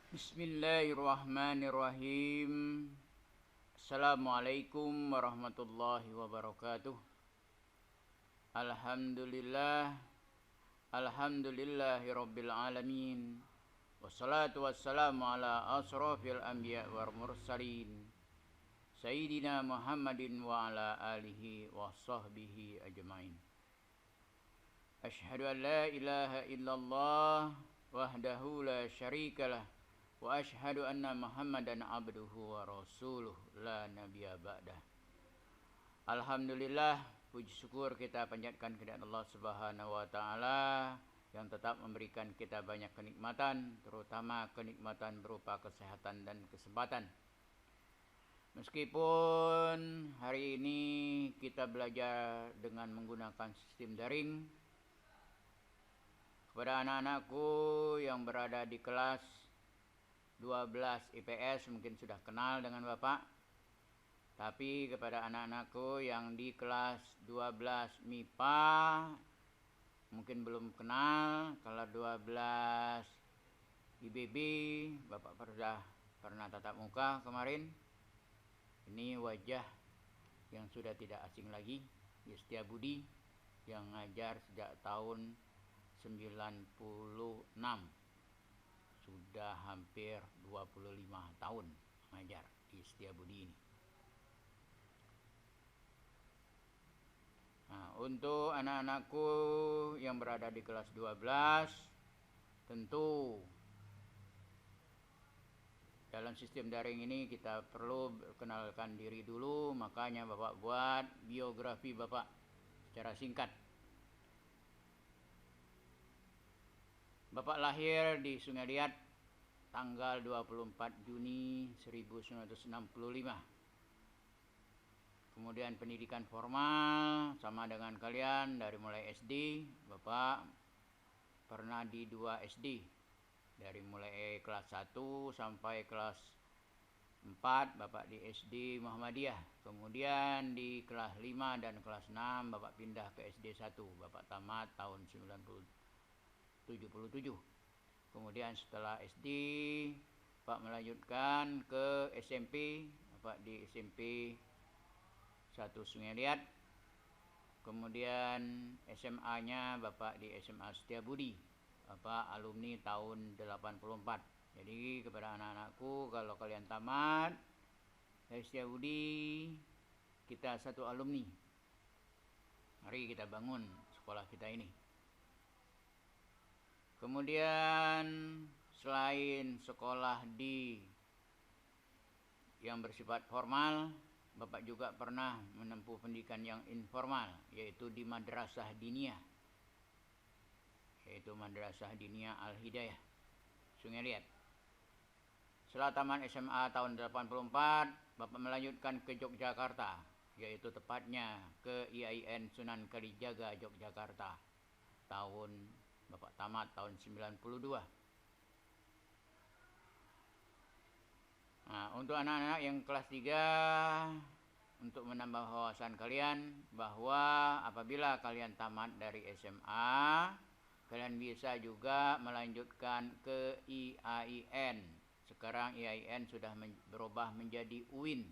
Bismillahirrahmanirrahim. Assalamualaikum warahmatullahi wabarakatuh. Alhamdulillah. Alhamdulillahi rabbil alamin. Wassalatu wassalamu ala asrafil anbiya wal mursalin. Sayyidina Muhammadin wa ala alihi wa sahbihi ajmain. Ashhadu an la ilaha illallah wahdahu la syarikalah. Wa ashhadu anna Muhammadan abduhu wa rasuluh la nabiyya ba'dah. Alhamdulillah, puji syukur kita panjatkan kepada Allah Subhanahu wa taala yang tetap memberikan kita banyak kenikmatan, terutama kenikmatan berupa kesehatan dan kesempatan. Meskipun hari ini kita belajar dengan menggunakan sistem daring, kepada anak-anakku yang berada di kelas 12 IPS mungkin sudah kenal dengan Bapak. Tapi kepada anak-anakku yang di kelas 12 MIPA mungkin belum kenal. Kalau 12 IBB Bapak sudah pernah tatap muka kemarin. Ini wajah yang sudah tidak asing lagi, Setiabudi, yang ngajar sejak tahun 96. Sudah hampir 25 tahun mengajar di Setiabudi ini. Nah, untuk anak-anakku yang berada di kelas 12, tentu dalam sistem daring ini kita perlu kenalkan diri dulu. Makanya Bapak buat biografi Bapak secara singkat. Bapak lahir di Sungai Liat tanggal 24 Juni 1965. Kemudian pendidikan formal sama dengan kalian dari mulai SD. Bapak pernah di 2 SD. Dari mulai kelas 1 sampai kelas 4 Bapak di SD Muhammadiyah. Kemudian di kelas 5 dan kelas 6 Bapak pindah ke SD 1. Bapak tamat tahun 77. Kemudian setelah SD Pak melanjutkan ke SMP. Bapak di SMP 1 Sungai Liat. Kemudian SMA-nya Bapak di SMA Setiabudi. Bapak alumni tahun 84. Jadi kepada anak-anakku, kalau kalian tamat dari Setiabudi, kita satu alumni. Mari kita bangun sekolah kita ini. Kemudian selain sekolah di yang bersifat formal, Bapak juga pernah menempuh pendidikan yang informal, yaitu di Madrasah Diniyah, yaitu Madrasah Diniyah Al-Hidayah, Sungai Liat. Setelah tamat SMA tahun 84, Bapak melanjutkan ke Yogyakarta, yaitu tepatnya ke IAIN Sunan Kalijaga, Yogyakarta. Bapak tamat tahun 92. Nah, untuk anak-anak yang kelas 3, untuk menambah wawasan kalian bahwa apabila kalian tamat dari SMA, kalian bisa juga melanjutkan ke IAIN. Sekarang IAIN sudah berubah menjadi UIN.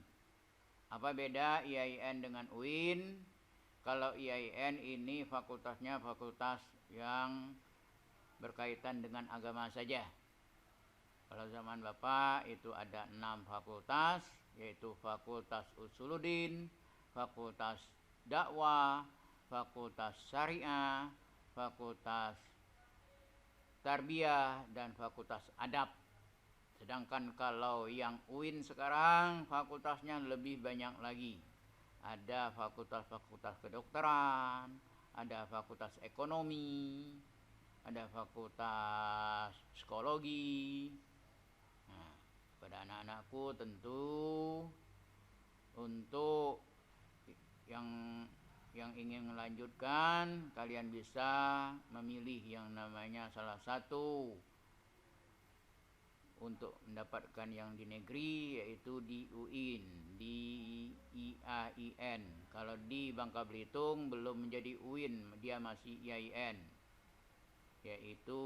Apa beda IAIN dengan UIN? Kalau IAIN ini fakultasnya fakultas yang berkaitan dengan agama saja. Kalau zaman Bapak itu ada 6 fakultas, yaitu Fakultas Usuluddin, Fakultas Dakwah, Fakultas Syariah, Fakultas Tarbiyah, dan Fakultas Adab. Sedangkan kalau yang UIN sekarang fakultasnya lebih banyak lagi. Ada fakultas-fakultas kedokteran, ada fakultas ekonomi, ada fakultas psikologi. Nah, pada anak-anakku tentu untuk yang ingin melanjutkan, kalian bisa memilih yang namanya salah satu untuk mendapatkan yang di negeri, yaitu di UIN, di IAIN. Kalau di Bangka Belitung belum menjadi UIN, dia masih IAIN, yaitu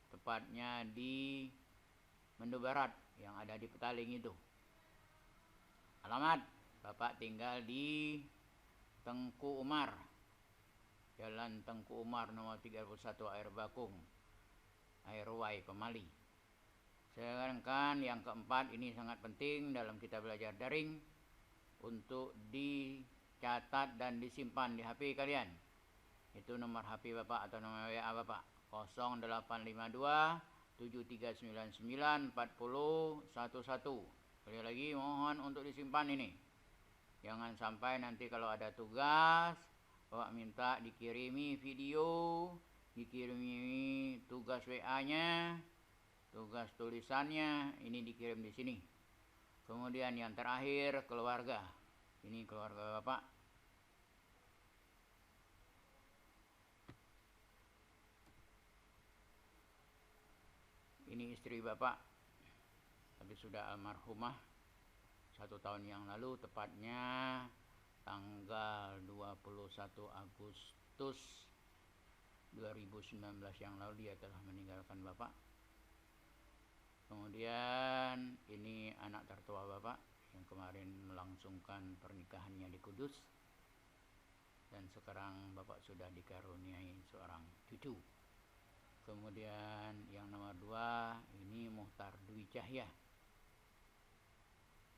tepatnya di Mendo Barat yang ada di Petaling itu. Alamat, Bapak tinggal di Tengku Umar, Jalan Tengku Umar nomor 31 Air Bakung, Airway Pemali. Sedangkan yang keempat ini sangat penting dalam kita belajar daring untuk dicatat dan disimpan di HP kalian. Itu nomor HP Bapak atau nomor WA Bapak 0852 7399 4011. Sekali lagi mohon untuk disimpan ini. Jangan sampai nanti kalau ada tugas Bapak minta dikirimi video, dikirimi tugas WA-nya, tugas tulisannya, ini dikirim di sini. Kemudian yang terakhir keluarga. Ini keluarga Bapak. Ini istri Bapak, tapi sudah almarhumah 1 tahun yang lalu, tepatnya tanggal 21 Agustus 2019 yang lalu dia telah meninggalkan Bapak. Kemudian ini anak tertua Bapak yang kemarin melangsungkan pernikahannya di Kudus, dan sekarang Bapak sudah dikaruniai seorang cucu. Kemudian yang nomor 2 ini Muhtar Dwi Cahya.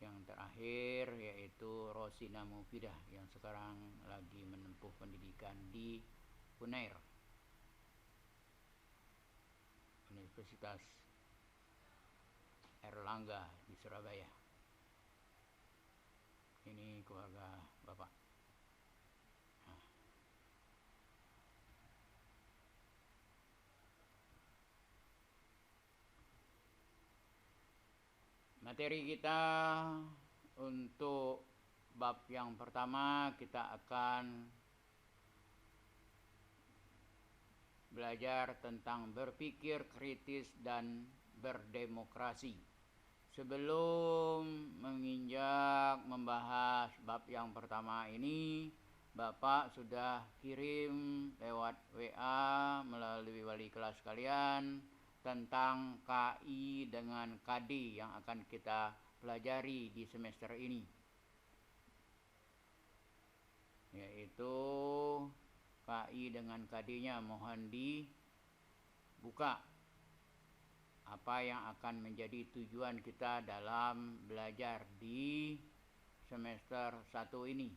Yang terakhir yaitu Rosina Mufidah yang sekarang lagi menempuh pendidikan di Unair, Universitas Erlangga di Surabaya. Ini keluarga Bapak. Materi kita untuk bab yang pertama, kita akan belajar tentang berpikir kritis dan berdemokrasi. Sebelum menginjak membahas bab yang pertama ini, Bapak sudah kirim lewat WA melalui wali kelas kalian tentang KI dengan KD yang akan kita pelajari di semester ini, yaitu KI dengan KD-nya. Mohon dibuka apa yang akan menjadi tujuan kita dalam belajar di semester 1 ini.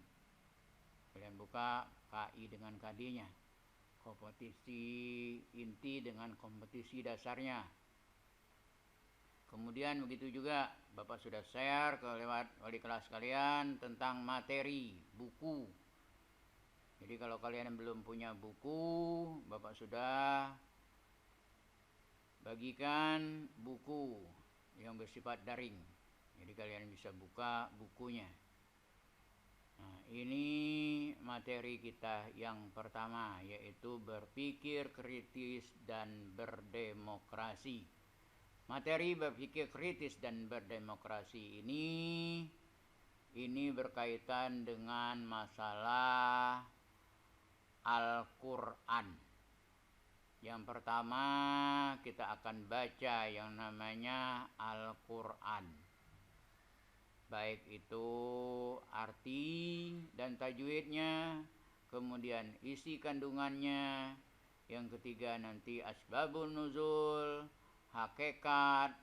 Kalian buka KI dengan KD-nya, kompetisi inti dengan kompetisi dasarnya. Kemudian begitu juga Bapak sudah share ke lewat wali kelas kalian tentang materi buku. Jadi kalau kalian belum punya buku, Bapak sudah bagikan buku yang bersifat daring. Jadi kalian bisa buka bukunya. Nah, ini materi kita yang pertama, yaitu berpikir kritis dan berdemokrasi. Materi berpikir kritis dan berdemokrasi ini berkaitan dengan masalah Al-Quran. Yang pertama kita akan baca yang namanya Al-Quran, baik itu arti dan tajwidnya, kemudian isi kandungannya. Yang ketiga nanti asbabun nuzul, hakikat,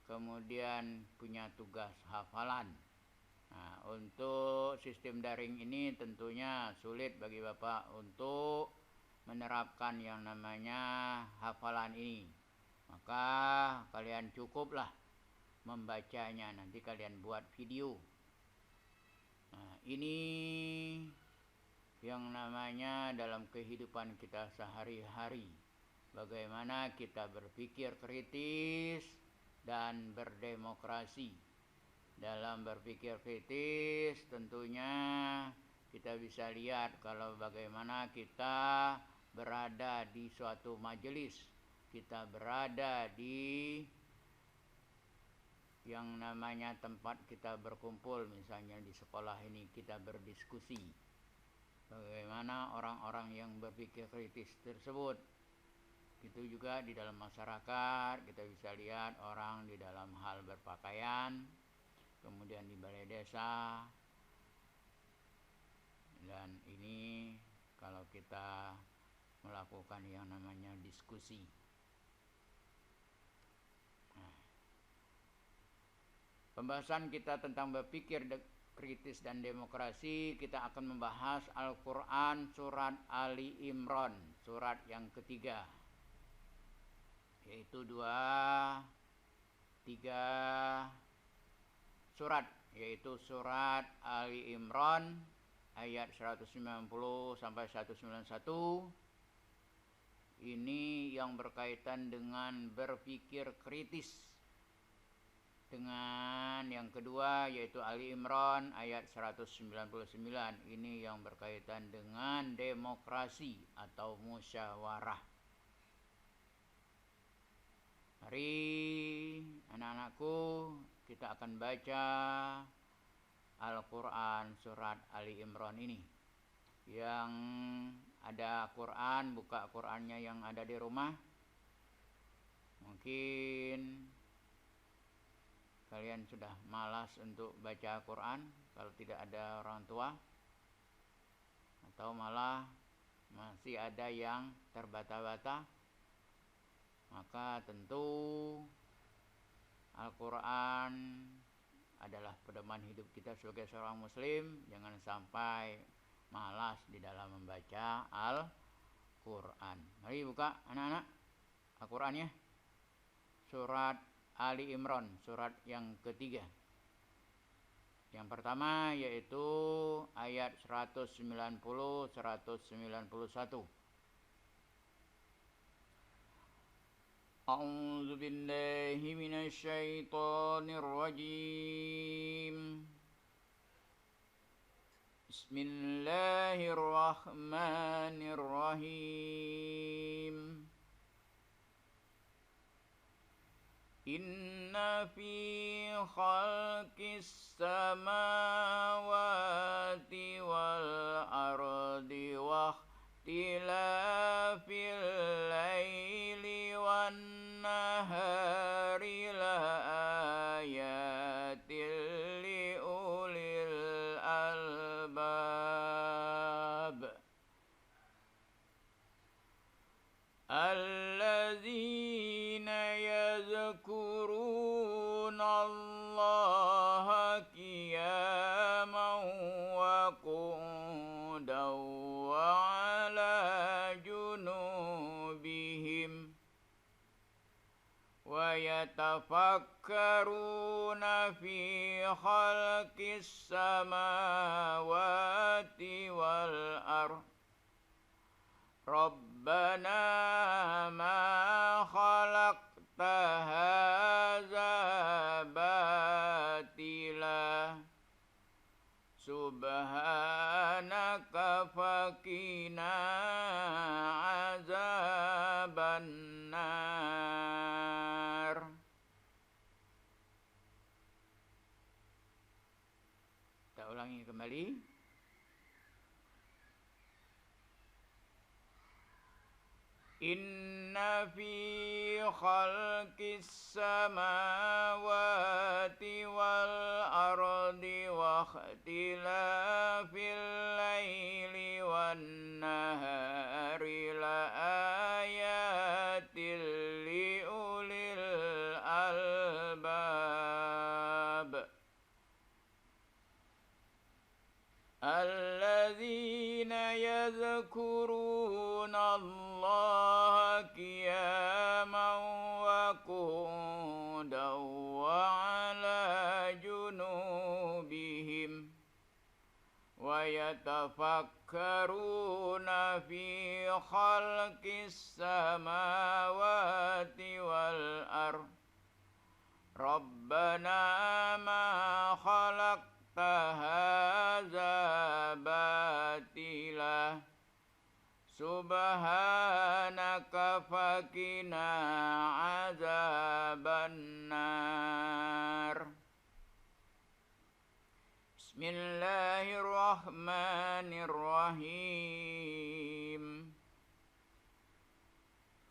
kemudian punya tugas hafalan. Nah, untuk sistem daring ini tentunya sulit bagi Bapak untuk menerapkan yang namanya hafalan ini. Maka kalian cukuplah membacanya, nanti kalian buat video. Nah, ini yang namanya dalam kehidupan kita sehari-hari, bagaimana kita berpikir kritis dan berdemokrasi. Dalam berpikir kritis tentunya kita bisa lihat kalau bagaimana kita berada di suatu majelis, kita berada di yang namanya tempat kita berkumpul, misalnya di sekolah ini kita berdiskusi. Bagaimana orang-orang yang berpikir kritis tersebut Itu juga di dalam masyarakat kita bisa lihat orang di dalam hal berpakaian, kemudian di balai desa. Dan ini kalau kita melakukan yang namanya diskusi. Nah, pembahasan kita tentang berpikir kritis dan demokrasi, kita akan membahas Al-Quran surat Ali Imran, surat yang ketiga, yaitu tiga surat, yaitu surat Ali Imran ayat 190 sampai 191. Ini yang berkaitan dengan berpikir kritis. Dengan yang kedua yaitu Ali Imran ayat 199. Ini yang berkaitan dengan demokrasi atau musyawarah. Mari anak-anakku, kita akan baca Al-Quran surat Ali Imran ini. Yang ada Quran, buka Qurannya yang ada di rumah. Mungkin kalian sudah malas untuk baca Quran kalau tidak ada orang tua, atau malah masih ada yang terbata-bata. Maka tentu Al-Quran adalah pedoman hidup kita sebagai seorang muslim. Jangan sampai malas di dalam membaca Al-Quran. Mari buka anak-anak Al-Qurannya. Surat Ali Imran, surat yang ketiga. Yang pertama yaitu ayat 190 191. A'udzu billahi minasy syaithanir rajim. Bismillahirrahmanirrahim. Inna fi khalqis samawati wal ardi wa ikhtilafil laili wan nahari la ayatil li ulil albab alladzina yadhkuruna Allaha qiyaman wa qu'udan wa ala junubihim wa yatafakkaruna fi khalqis samawati wal ardh Rabbana ma khalaqta hadza batila subhanaka faqina azabannar. Kita ulangi kembali. Inna fi khalqis samawati wal ardi wa ikhtilafil laili wan nahari la ayatil li ulil albab alladzina yadhkuruna Allaha qiyaman wa qu'udan wa ala junubihim wa yatafakkaruna fi khalqis samawati wal ardh Rabbana ma khalaqta hadza batila subhanaka faqina azabannar. Bismillahirrahmanirrahim.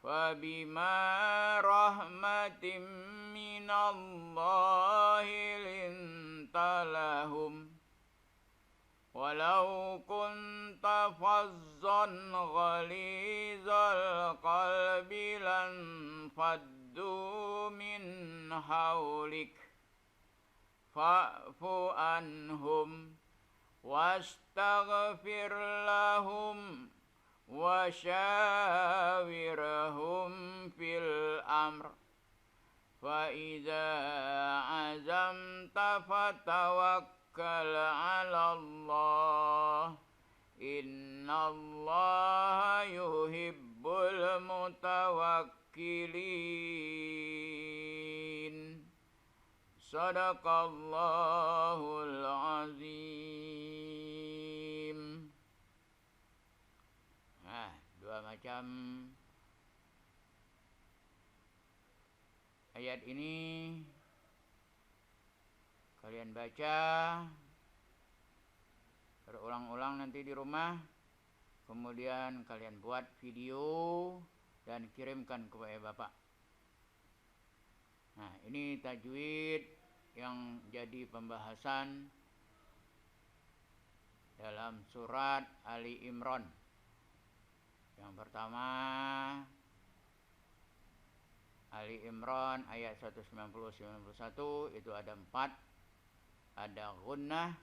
Fabi minallahi linta lahum walau kunta fazzan ghalizal qalbi lan faddu min hawlik fa'fu anhum wastaghfir lahum wa syawirhum fil amr fa idza azamta fatawakkal 'ala Allah innallaha yuhibbul mutawakkilin. Sadaqallahul azim. Nah, dua macam ayat ini kalian baca berulang-ulang nanti di rumah, kemudian kalian buat video dan kirimkan kepada Bapak. Nah, ini tajwid yang jadi pembahasan dalam surat Ali Imran. Yang pertama Ali Imran ayat 190-91 itu ada 4. Ada gunnah,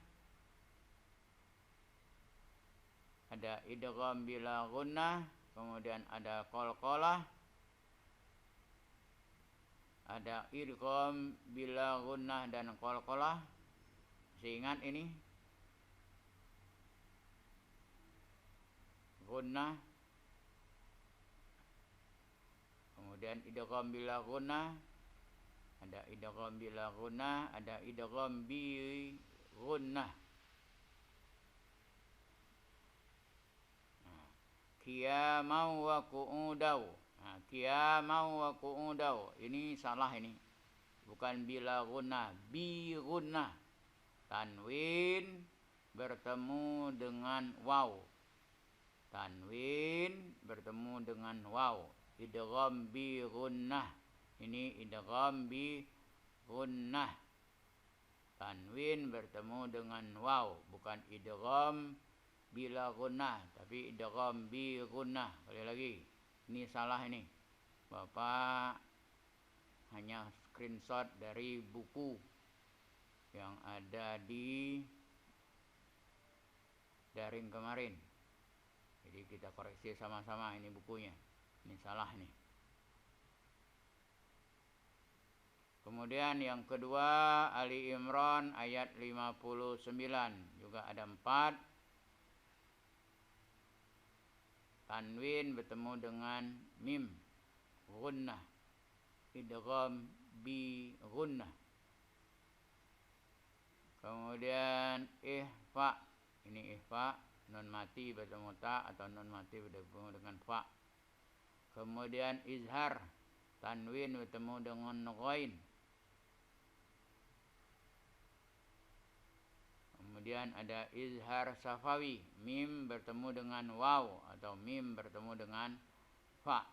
ada idgham bila gunnah, kemudian ada qalqalah, ada idgham bila gunnah dan qalqalah. Ingat ini gunnah, kemudian idgham bila gunnah, ada idgham bila gunnah, ada idgham bi gunnah. Qiyamau wa qu'udau. Nah, qiyamau wa qu'udau. Ini salah ini. Bukan bila gunnah, bi gunnah. Tanwin bertemu dengan waw. Tanwin bertemu dengan waw. Idgham bi gunnah. Ini idgham bi gunnah. Tanwin bertemu dengan waw, bukan idgham bila gunnah, tapi idgham bi gunnah. Sekali lagi, ini salah ini. Bapak hanya screenshot dari buku yang ada di daring kemarin. Jadi kita koreksi sama-sama, ini bukunya. Ini salah nih. Kemudian yang kedua Ali Imran ayat 59 juga ada 4. Tanwin bertemu dengan mim gunnah, idgham bi gunnah. Kemudian ihfa, ini ihfa, nun mati bertemu ta atau nun mati bertemu dengan fa. Kemudian izhar, tanwin bertemu dengan ghain. Kemudian ada izhar safawi, mim bertemu dengan waw atau mim bertemu dengan fa.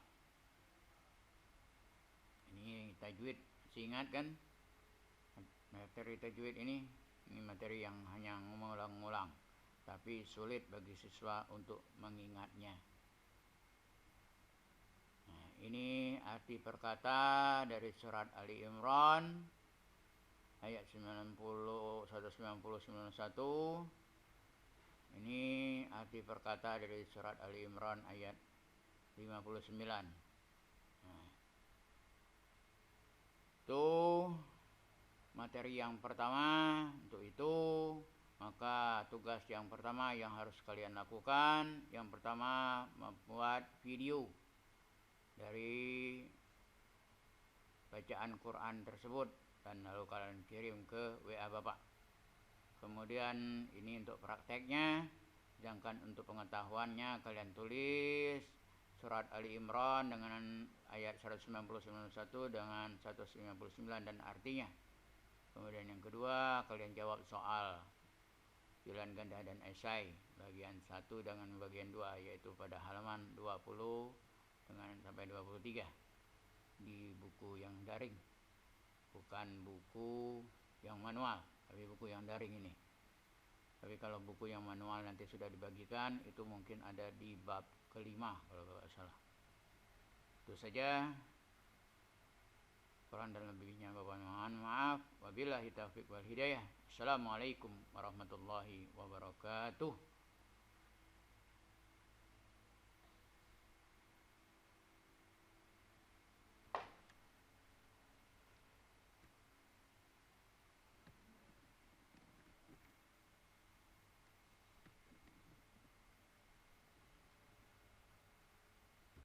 Ini tajwid, ingat kan? Materi tajwid ini materi yang hanya mengulang-ulang, tapi sulit bagi siswa untuk mengingatnya. Nah, ini arti perkata dari surat Ali Imran ayat 190-91. Ini arti perkata dari surat Ali Imran ayat 59. Nah, itu materi yang pertama. Untuk itu, maka tugas yang pertama yang harus kalian lakukan, yang pertama membuat video dari bacaan Quran tersebut dan lalu kalian kirim ke WA Bapak. Kemudian ini untuk prakteknya, sedangkan untuk pengetahuannya kalian tulis surat Ali Imran dengan ayat 191 dengan 199 dan artinya. Kemudian yang kedua, kalian jawab soal pilihan ganda dan esai bagian 1 dengan bagian 2, yaitu pada halaman 20 dengan sampai 23. di buku yang daring, bukan buku yang manual, tapi buku yang daring ini. Tapi kalau buku yang manual nanti sudah dibagikan, itu mungkin ada di bab kelima kalau tidak salah. Itu saja. Kurang dan lebihnya Bapak mohon maaf. Wabillahi taufiq wal hidayah. Assalamualaikum warahmatullahi wabarakatuh.